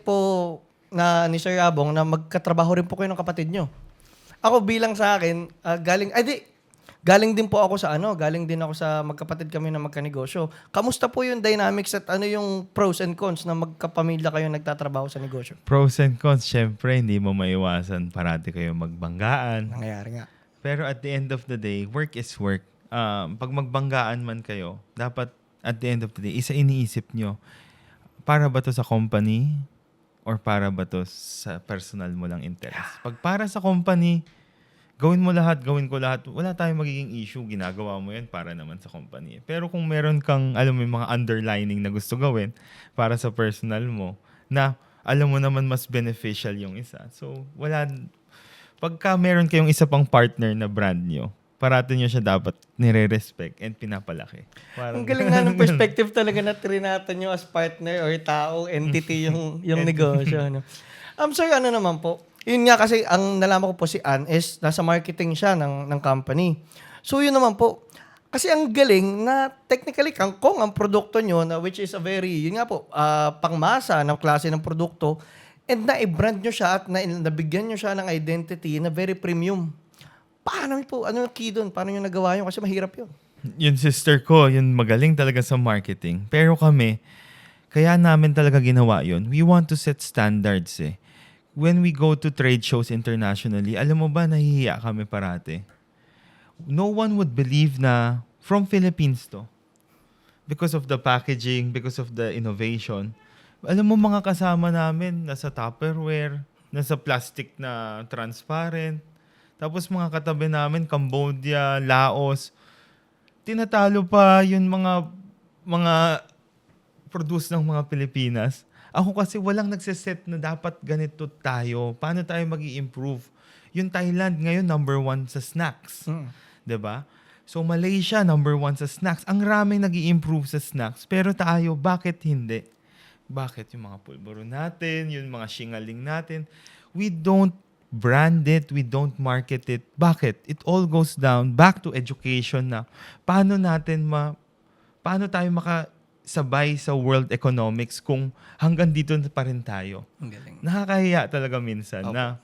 po na ni Sir Abong na magkatrabaho rin po kayo ng kapatid nyo. Ako bilang sa akin, galing din po ako sa galing din ako sa magkapatid kami na magkanegosyo. Kamusta po yung dynamics at ano yung pros and cons na magkapamilya kayo nagtatrabaho sa negosyo? Pros and cons, syempre, hindi mo maiwasan. Parati kayo magbanggaan. Nangyayari nga. Pero at the end of the day, work is work. Pag magbanggaan man kayo, dapat at the end of the day, isa iniisip nyo, para ba to sa company or para ba to sa personal mo lang interest? Pag para sa company, gawin mo lahat, gawin ko lahat. Wala tayong magiging issue. Ginagawa mo yan para naman sa company. Pero kung meron kang, alam mo, yung mga underlining na gusto gawin para sa personal mo, na alam mo naman mas beneficial yung isa. So, pagka meron kayong isa pang partner na brand nyo, parati nyo siya dapat nire-respect and pinapalaki. Ang galing nga ng perspective talaga na trinatan nyo as partner or tao, entity yung negosyo. No? Sir, ano naman po? Yun nga kasi, ang nalaman ko po si Ann is nasa marketing siya ng company. So yun naman po. Kasi ang galing na technically kangkong ang produkto nyo na which is a very, yun nga po, pangmasa ng klase ng produkto and na-brand nyo siya at nabigyan nyo siya ng identity na very premium. Paano po? Ano yung key doon? Paano nyo nagawa yun? Kasi mahirap yun. Yung sister ko, yun magaling talaga sa marketing. Pero kami, kaya namin talaga ginawa yun. We want to set standards eh. When we go to trade shows internationally, alam mo ba, nahihiya kami parate. No one would believe na from Philippines to. Because of the packaging, because of the innovation. Alam mo, mga kasama namin, nasa Tupperware, nasa plastic na transparent. Tapos mga katabi namin, Cambodia, Laos, tinatalo pa yung mga produce ng mga Pilipinas. Ako kasi walang nagsiset na dapat ganito tayo. Paano tayo mag-i-improve? Yung Thailand ngayon, number 1 sa snacks. 'Di ba? So Malaysia, number 1 sa snacks. Ang raming nag-i-improve sa snacks. Pero tayo, bakit hindi? Bakit yung mga pulburo natin, yung mga shingaling natin, we don't brand it, we don't market it. Bakit? It all goes down back to education na paano tayo makasabay sa world economics kung hanggang dito pa rin tayo. Ang galing. Nakakahiya talaga minsan Okay. na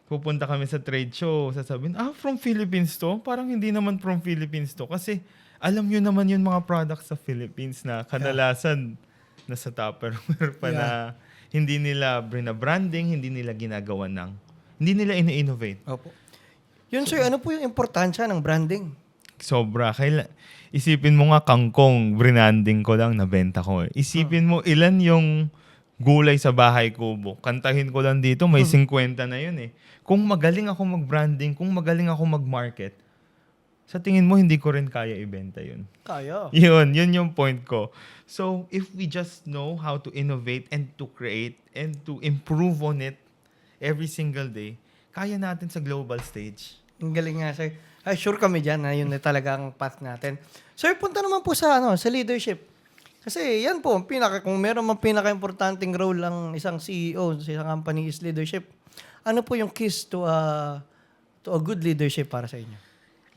pupunta kami sa trade show, sasabihin, from Philippines to? Parang hindi naman from Philippines to. Kasi alam nyo naman yung mga products sa Philippines na kadalasan nasa Tupperware pa na hindi nila branding, hindi nila ginagawa hindi nila ina-innovate. Opo. Yun sir, ano po yung importansya ng branding? Sobra. Isipin mo nga kangkong, branding ko lang, nabenta ko. Isipin mo ilan yung gulay sa bahay kubo. Kantahin ko lang dito, may 50 na yun eh. Kung magaling ako mag-branding, kung magaling ako mag-market, sa tingin mo hindi ko rin kaya ibenta yun. Kaya. Yun yung point ko. So, if we just know how to innovate and to create and to improve on it every single day, kaya natin sa global stage. Ang galing nga, sir. Ay, sure kami dyan na yun na talaga ang path natin. Sir, punta naman po sa leadership. Kasi yan po, kung meron mang pinaka-importanting role ang isang CEO sa isang company is leadership. Ano po yung keys to a good leadership para sa inyo?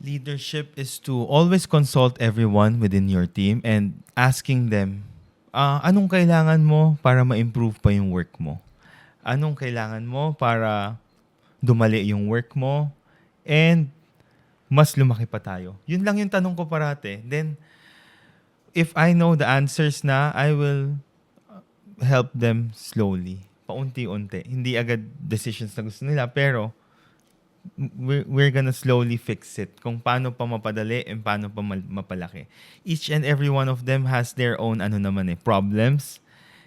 Leadership is to always consult everyone within your team and asking them anong kailangan mo para ma-improve pa yung work mo? Anong kailangan mo para dumali yung work mo? And mas lumaki pa tayo. Yun lang yung tanong ko parate. Then, if I know the answers na, I will help them slowly. Paunti-unti. Hindi agad decisions na gusto nila, pero we're gonna slowly fix it. Kung paano pa mapadali and paano pa mapalaki. Each and every one of them has their own problems.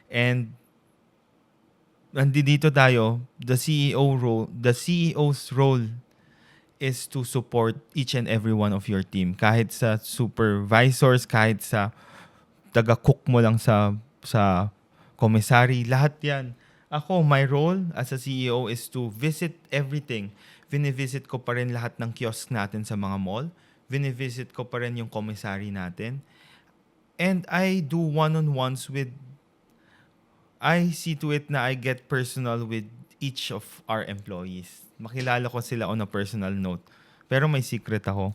And dito tayo, the CEO's role is to support each and every one of your team. Kahit sa supervisors, kahit sa taga-cook mo lang sa commissary, lahat yan. Ako, my role as a CEO is to visit everything. Vinivisit ko pa rin lahat ng kiosk natin sa mga mall. Vinivisit ko pa rin yung commissary natin. And I do one-on-ones I see to it na I get personal with each of our employees. Makilala ko sila on a personal note. Pero may secret ako.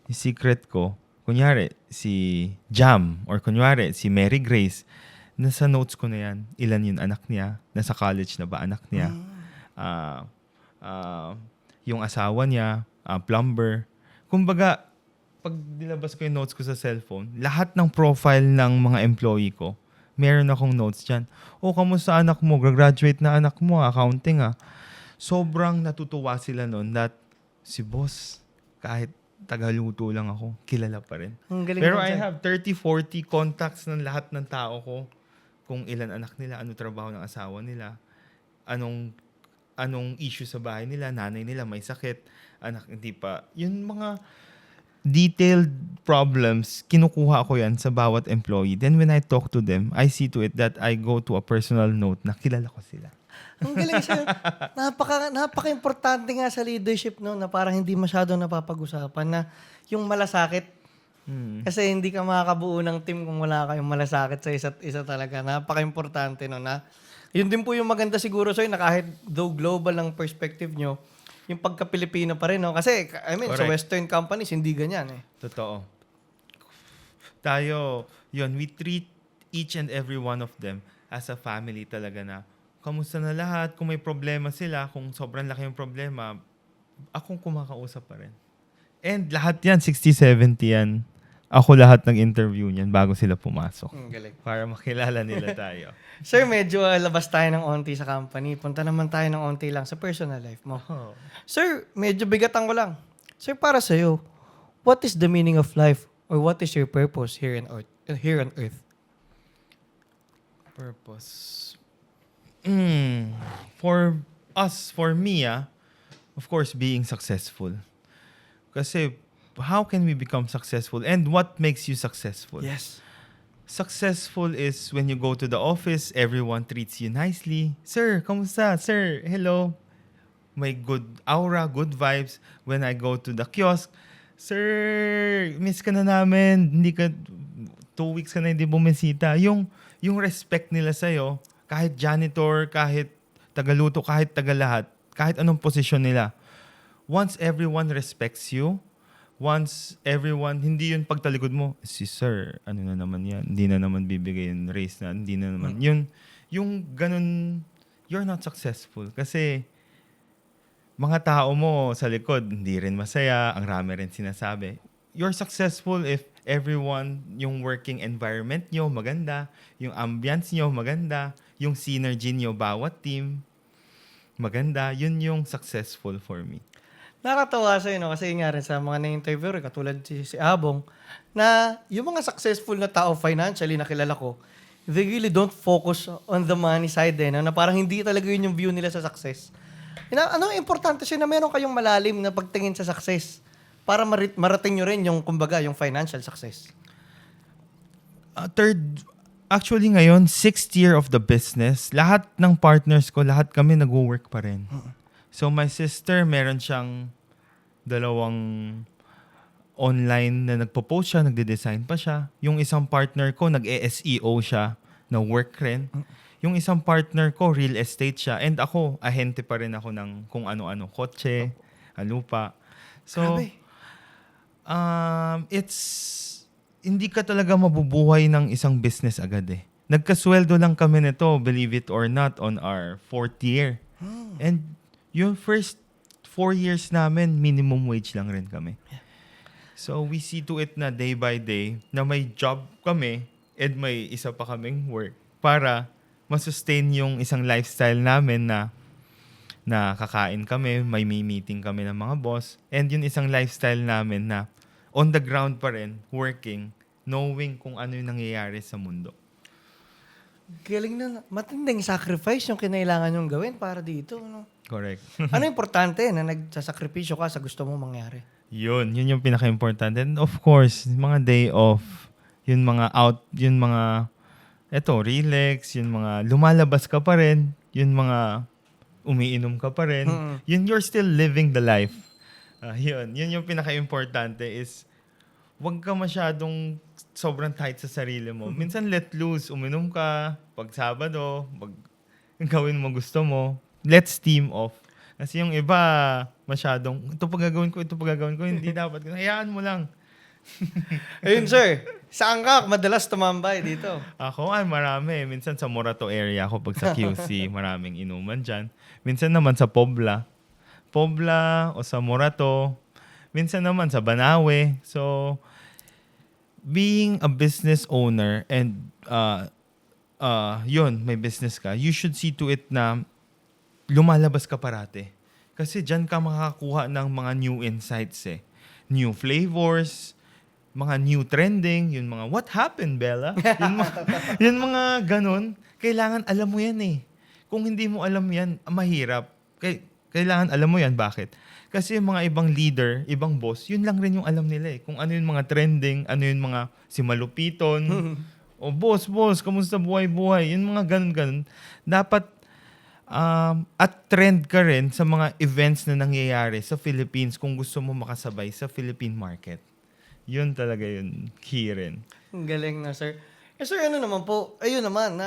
Yung secret ko, kunyari, si Jam or kunyari, si Mary Grace, nasa notes ko na yan. Ilan yung anak niya? Nasa college na ba anak niya? Yung asawa niya, plumber. Kumbaga, pag nilabas ko yung notes ko sa cellphone, lahat ng profile ng mga employee ko, meron akong notes dyan. Kamusta anak mo? Graduate na anak mo, accounting . Sobrang natutuwa sila noon that si boss, kahit tagaluto lang ako, kilala pa rin. Pero I have 30-40 contacts ng lahat ng tao ko. Kung ilan anak nila, ano trabaho ng asawa nila, anong issue sa bahay nila, nanay nila may sakit, anak hindi pa. Yung mga detailed problems, kinukuha ko yan sa bawat employee. Then when I talk to them, I see to it that I go to a personal note na kilala ko sila. Ang galing sir. Napaka-importante nga sa leadership no, na parang hindi masyado napapag-usapan na yung malasakit. Kasi hindi ka makakabuo ng team kung wala kayong malasakit sa isa't isa talaga. Napaka-importante no na. Yun din po yung maganda siguro sir na kahit though global ang perspective nyo, yung pagka-Pilipino pa rin, no? Kasi, sa Western companies, hindi ganyan, Totoo. Tayo, we treat each and every one of them as a family talaga na, kamusta na lahat? Kung may problema sila, kung sobrang laki yung problema, akong kumakausap pa rin. And lahat yan, 60-70 yan. Ako lahat nag-interview niyan bago sila pumasok. Galing. Para makilala nila tayo. Sir, medyo labas tayo ng onti sa company. Punta naman tayo ng onti lang sa personal life mo. Sir, medyo bigatan ko lang. Sir, para sa'yo, what is the meaning of life or what is your purpose here on earth? Purpose. For me, of course, being successful. Kasi, how can we become successful? And what makes you successful? Yes. Successful is when you go to the office, everyone treats you nicely. Sir, kamusta? Sir, hello. May good aura, good vibes. When I go to the kiosk, sir, miss ka na namin. 2 weeks ka na hindi bumisita. Yung respect nila sa'yo, kahit janitor, kahit tagaluto, kahit tagalahat, kahit anong posisyon nila. Once everyone respects you, once everyone, hindi yun pagtalikod mo, si sir, ano na naman yan, hindi na naman bibigay yung raise na, hindi na naman. Yung ganun, you're not successful. Kasi, mga tao mo sa likod, hindi rin masaya, ang rami rin sinasabi. You're successful if everyone, yung working environment nyo maganda, yung ambience nyo maganda, yung synergy nyo bawat team maganda, yun yung successful for me. Nakakatawa sa'yo, no? Kasi nga rin sa mga na-interview rin, katulad si Abong, na yung mga successful na tao financially na kilala ko, they really don't focus on the money side, no? Na parang hindi talaga yun yung view nila sa success. Importante siya na meron kayong malalim na pagtingin sa success para marating nyo rin yung, kumbaga, yung financial success. Actually ngayon, 6th year of the business, lahat ng partners ko, lahat kami nag-work pa rin. So my sister, meron siyang 2 online na nagpo-post siya, nagde-design pa siya. Yung isang partner ko, nag-SEO siya, na work rin. Yung isang partner ko, real estate siya. And ako, ahente pa rin ako ng kung ano-ano, kotse, lupa. So, hindi ka talaga mabubuhay ng isang business agad . Nagkasweldo lang kami nito, believe it or not, on our 4th year. And yung first 4 years namin, minimum wage lang rin kami. So we see to it na day by day na may job kami and may isa pa kaming work para masustain yung isang lifestyle namin na kakain kami, may meeting kami ng mga boss, and yung isang lifestyle namin na on the ground pa rin, working, knowing kung ano yung nangyayari sa mundo. Galing na. Matinding sacrifice yung kinailangan yung gawin para dito. No? Correct. Ano importante na nagsasakripisyo ka sa gusto mong mangyari? Yun yung pinaka-important. And of course, mga day off, yun mga out, yun mga, relax, yun mga lumalabas ka pa rin, yun mga umiinom ka pa rin, yun you're still living the life. Yun yung pinaka-importante is, wag ka masyadong sobrang tight sa sarili mo. Minsan let loose, uminom ka, pag Sabado, gawin mo gusto mo, let's team off. Kasi yung iba, masyadong, ito pa gagawin ko, hindi dapat. Hayaan mo lang. Ayun, sir. Saan ka madalas tumambay dito? Ako, marami. Minsan sa Morato area ako, pag sa QC, maraming inuman dyan. Minsan naman sa Pobla o sa Morato. Minsan naman sa Banawe. So, being a business owner and may business ka, you should see to it na lumalabas ka parati. Kasi dyan ka makakakuha ng mga new insights eh. New flavors, mga new trending, yun mga, what happened, Bella? yun mga ganun. Kailangan alam mo yan eh. Kung hindi mo alam yan, mahirap. Kailangan alam mo yan. Bakit? Kasi yung mga ibang leader, ibang boss, yun lang rin yung alam nila eh. Kung ano yung mga trending, ano yung mga si Malupiton, o boss, kamusta buhay-buhay? Yung mga ganun-ganun. Dapat at trend ka rin sa mga events na nangyayari sa Philippines kung gusto mo makasabay sa Philippine market. Yun talaga yun. Key rin. Ang galing na, sir. Sir, ano naman po, ayun naman,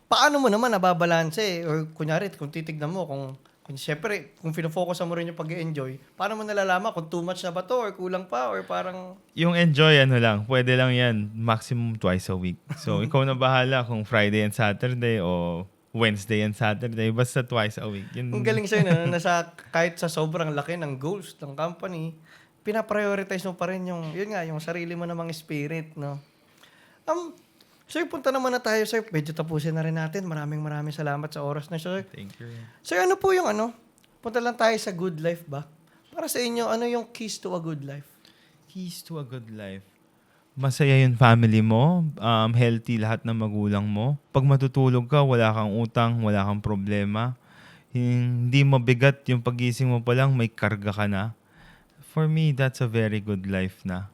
paano mo naman nababalanse? Or kunyari, kung titignan mo, kung siyempre, kung fino-focus mo rin yung pag-enjoy, paano mo nalalaman kung too much na ba to or kulang pa or parang... Yung enjoy, pwede lang yan, maximum twice a week. So, ikaw na bahala kung Friday and Saturday o Wednesday and Saturday, basta twice a week. Yun. Ang galing sa'yo na kahit sa sobrang laki ng goals ng company, pinaprioritize mo pa rin yung sarili mo namang spirit, no? Sir, punta naman na tayo, sir. Medyo tapusin na rin natin. Maraming salamat sa oras na, sir. Thank you. Sir, ano po yung punta lang tayo sa good life ba? Para sa inyo, ano yung keys to a good life? Keys to a good life. Masaya yung family mo, healthy lahat ng magulang mo. Pag matutulog ka, wala kang utang, wala kang problema. Hindi mabigat yung pagising mo pa lang, may karga ka na. For me, that's a very good life na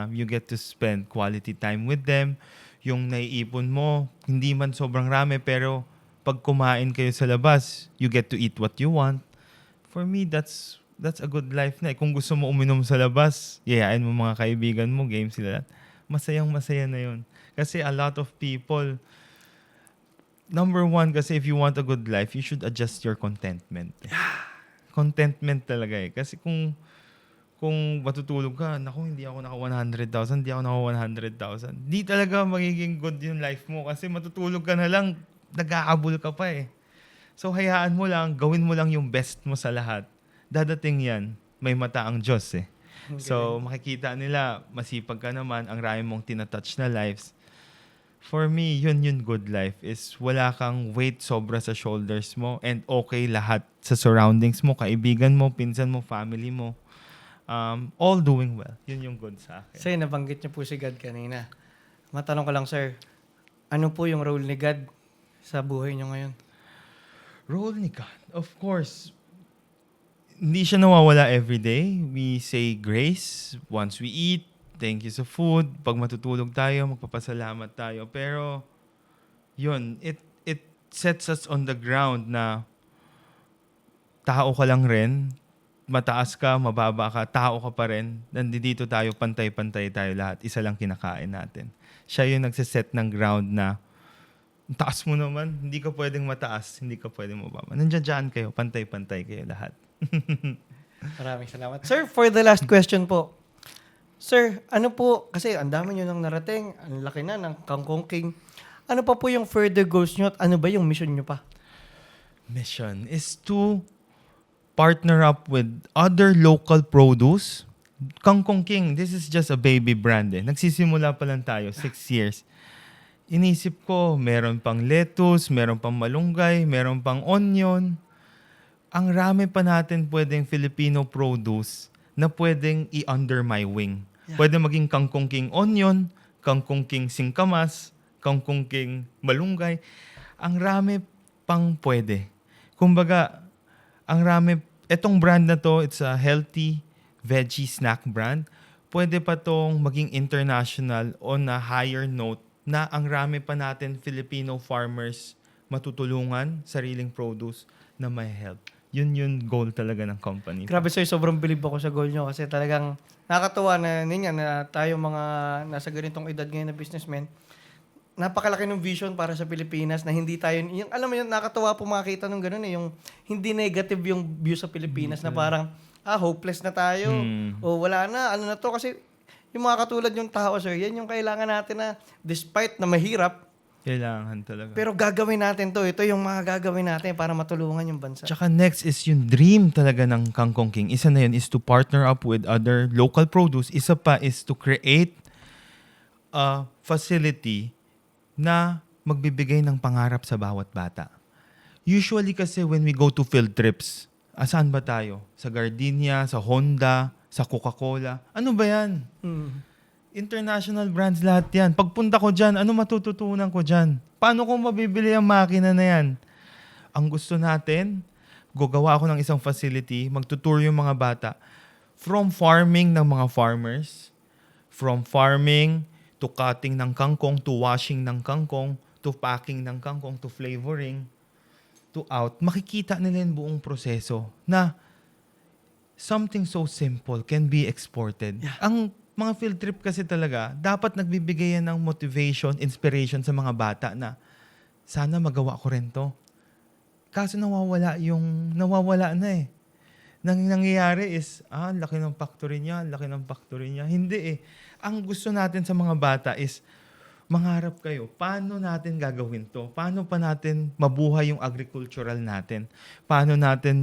you get to spend quality time with them. Yung naiipon mo, hindi man sobrang rami, pero pag kumain kayo sa labas, you get to eat what you want. For me, that's a good life na. Kung gusto mo uminom sa labas, yayain mo mga kaibigan mo, games sila. Masayang-masaya na yun. Kasi a lot of people, number one, kasi if you want a good life, you should adjust your contentment. Contentment talaga eh. Kasi kung matutulog ka, hindi ako naka 100,000, hindi ako naka 100,000. Di talaga magiging good yung life mo kasi matutulog ka na lang, nag-aabol ka pa eh. So hayaan mo lang, gawin mo lang yung best mo sa lahat. Dadating yan, may mata ang Diyos eh. Okay. So makikita nila, masipag ka naman, ang rami mong tinatouch na lives. For me, yun good life is wala kang weight sobra sa shoulders mo and okay lahat sa surroundings mo, kaibigan mo, pinsan mo, family mo. All doing well. Yun yung good sa akin. Sir, nabanggit niyo po si God kanina. Matanong ko lang, sir, ano po yung role ni God sa buhay niyo ngayon? Role ni God? Of course, hindi siya nawawala everyday. We say grace once we eat. Thank you sa food. Pag matutulog tayo, magpapasalamat tayo. Pero, yun, it sets us on the ground na tao ka lang rin. Mataas ka, mababa ka, tao ka pa rin. Nandito tayo, pantay-pantay tayo lahat. Isa lang kinakain natin. Siya yung nagsiset ng ground na taas mo naman, hindi ka pwedeng mataas, hindi ka pwedeng mababa. Nandiyan kayo, pantay-pantay kayo lahat. Maraming salamat. Sir, for the last question po. Sir, ano po, kasi ang dami nyo nang narating, ang laki na ng Kangkong King. ano pa po yung further goals nyo at ano ba yung mission nyo pa? Mission is to partner up with other local produce. Kangkong King, this is just a baby brand eh. Nagsisimula pa lang tayo, 6 years. Inisip ko, meron pang lettuce, meron pang malunggay, meron pang onion. Ang rami pa natin pwedeng Filipino produce na pwedeng i-under my wing. Yeah. Pwede maging Kangkong King onion, Kangkong King singkamas, Kangkong King malunggay. Ang rami pang pwede. Kumbaga, ang rami, etong brand na to, it's a healthy veggie snack brand. Pwede pa tong maging international on a higher note na ang rami pa natin Filipino farmers matutulungan, sariling produce na may help. Yun yung goal talaga ng company. Grabe sir, sobrang bilib ako sa goal nyo kasi talagang nakakatuwa na niya na tayo mga nasa ganitong edad ngayon na businessmen, napakalaki ng vision para sa Pilipinas na hindi tayo, yung, alam mo yun, nakakatuwa po makita ng gano'n eh, yung hindi negative yung view sa Pilipinas na parang, hopeless na tayo, o wala na, ano na to, kasi yung mga katulad yung tao, sir, yan yung kailangan natin na despite na mahirap, Kailangan talaga. pero gagawin natin to. Ito yung mga gagawin natin para matulungan yung bansa. Tsaka next is yung dream talaga ng Kangkong King. Isa na yun is to partner up with other local produce. Isa pa is to create a facility na magbibigay ng pangarap sa bawat bata. Usually kasi when we go to field trips, saan ba tayo? Sa Gardenia, sa Honda, sa Coca-Cola. Ano ba yan? International brands lahat yan. Pagpunta ko dyan, ano matututunan ko dyan? Paano ko mabibili ang makina na yan? Ang gusto natin, gagawa ako ng isang facility, magtutour yung mga bata. From farming ng mga farmers, from farming to cutting ng kangkong, to washing ng kangkong, to packing ng kangkong, to flavoring, to out. Makikita nila yung buong proseso na something so simple can be exported. Yeah. Ang mga field trip kasi talaga, dapat nagbibigay yan ng motivation, inspiration sa mga bata na sana magawa ko rin to. Kaso nawawala na eh. Nangyayari is, laki ng factory niya, laki ng factory niya. Hindi eh. Ang gusto natin sa mga bata is, mangarap kayo, paano natin gagawin to? Paano pa natin mabuhay yung agricultural natin? Paano natin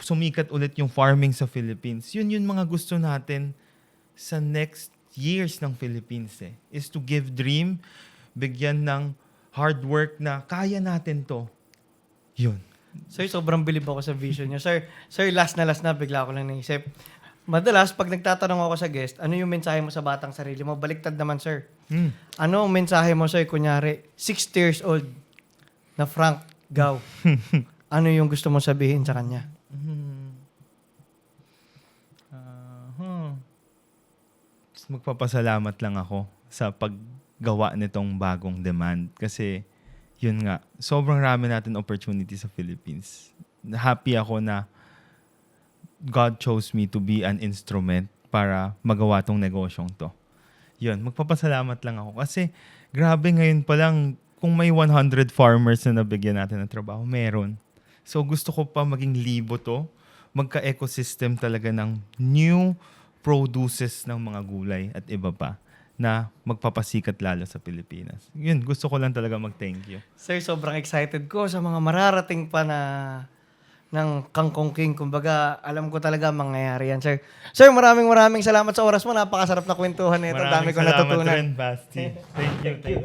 sumikat ulit yung farming sa Philippines? Yun yung mga gusto natin sa next years ng Philippines eh. Is to give dream, bigyan ng hard work na kaya natin to. Yun. Sir, sobrang bilib ako sa vision niyo. Sir, last na, bigla ko lang naisip. Madalas, pag nagtatanong ako sa guest, ano yung mensahe mo sa batang sarili mo? Baliktad naman, sir. Ano ang mensahe mo, sir? Kunyari, 60 years old na Frank Gao. Ano yung gusto mong sabihin sa kanya? Magpapasalamat lang ako sa paggawa nitong bagong demand. Kasi, yun nga, sobrang rami natin opportunity sa Philippines. Happy ako na God chose me to be an instrument para magawa tong negosyong to. Yun, magpapasalamat lang ako. Kasi, grabe ngayon pa lang, kung may 100 farmers na nabigyan natin ng trabaho, meron. So, gusto ko pa maging libo to. Magka-ecosystem talaga ng new produces ng mga gulay at iba pa na magpapasikat lalo sa Pilipinas. Yun, gusto ko lang talaga mag-thank you. Sir, sobrang excited ko sa mga mararating pa na ng Kangkong King. Kumbaga, alam ko talaga mangyayari yan, sir. Sir, maraming salamat sa oras mo. Napakasarap na kwentuhan nito. Dami ko natutunan. Maraming salamat rin, Basti. Thank you.